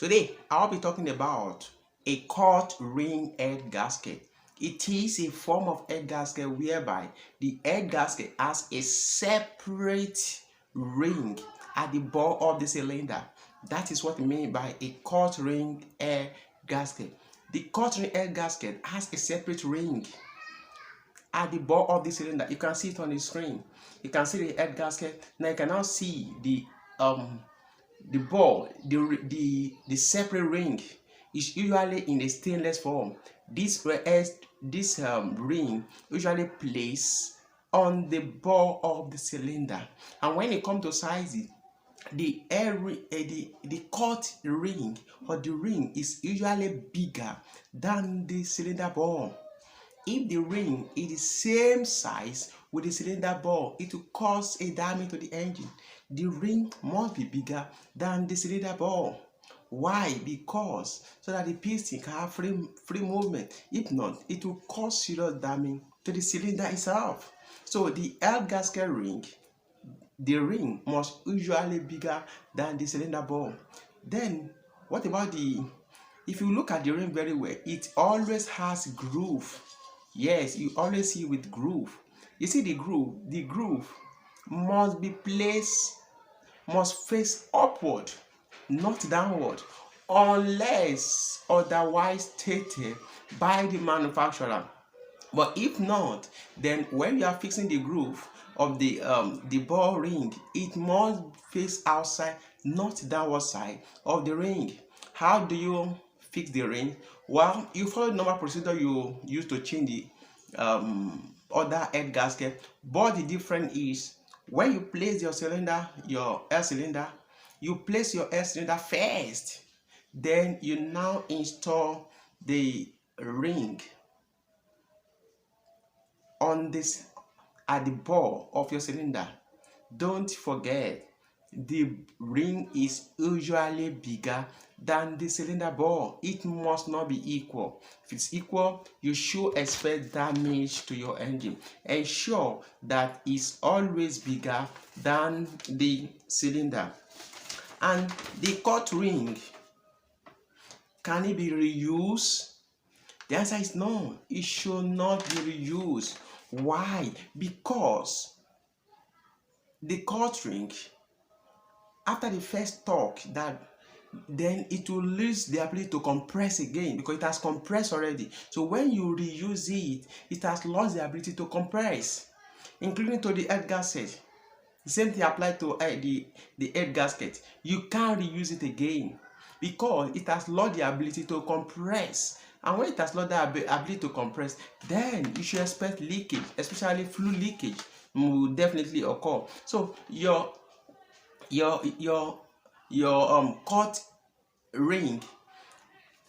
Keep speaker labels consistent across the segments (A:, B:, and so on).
A: Today, I'll be talking about a cut ring head gasket. It is a form of head gasket whereby the head gasket has a separate ring at the bore of the cylinder. That is what I mean by a cut ring head gasket. The cut ring head gasket has a separate ring at the bore of the cylinder. You can see it on the screen. You can see the head gasket. Now you can now see the ball, the separate ring is usually in a stainless form. This ring usually placed on the bore of the cylinder, and when it comes to sizing, the cut ring or the ring is usually bigger than the cylinder bore. If the ring is the same size with the cylinder bore, it will cause a damage to the engine. The ring must be bigger than the cylinder bore. Why? Because so that the piston can have free movement. If not, it will cause serious damage to the cylinder itself. So the head gasket ring, the ring must usually be bigger than the cylinder bore. Then what about if you look at the ring very well, it always has groove. Yes, you always see with groove. You see the groove must be placed, must face upward, not downward, unless otherwise stated by the manufacturer. But if not, then when you are fixing the groove of the ball ring, it must face outside, not downward side of the ring. How do you fix the ring? Well, you follow the normal procedure you use to change the other head gasket, but the difference is when you place your cylinder, your air cylinder, you place your air cylinder first, then you now install the ring on this at the bore of your cylinder. Don't forget, the ring is usually bigger than the cylinder bore. It must not be equal. If it's equal, you should expect damage to your engine. Ensure that it's always bigger than the cylinder. And the cut ring, can it be reused? The answer is no. It should not be reused. Why? Because the cut ring, after the first torque, then it will lose the ability to compress again because it has compressed already. So when you reuse it, it has lost the ability to compress, including to the head gasket. The same thing applies to the head gasket. You can't reuse it again because it has lost the ability to compress. And when it has lost the ability to compress, then you should expect leakage, especially fluid leakage will definitely occur. So your cut ring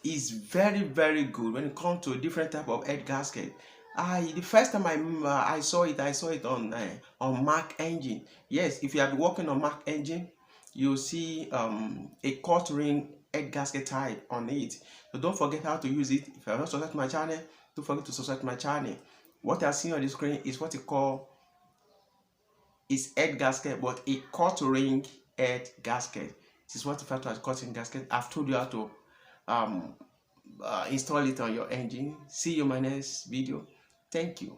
A: is very good when it comes to different type of head gasket. The first time I saw it on Mac engine. Yes, if you have been working on Mac engine, you'll see a cut ring head gasket type on it. So don't forget how to use it. If you have not subscribed to my channel, don't forget to subscribe to my channel. What you are seeing on the screen is what you call head gasket, but a cut ring head gasket. This is what you refer to as cut ring gasket. I've told you how to install it on your engine. See you in my next video. Thank you.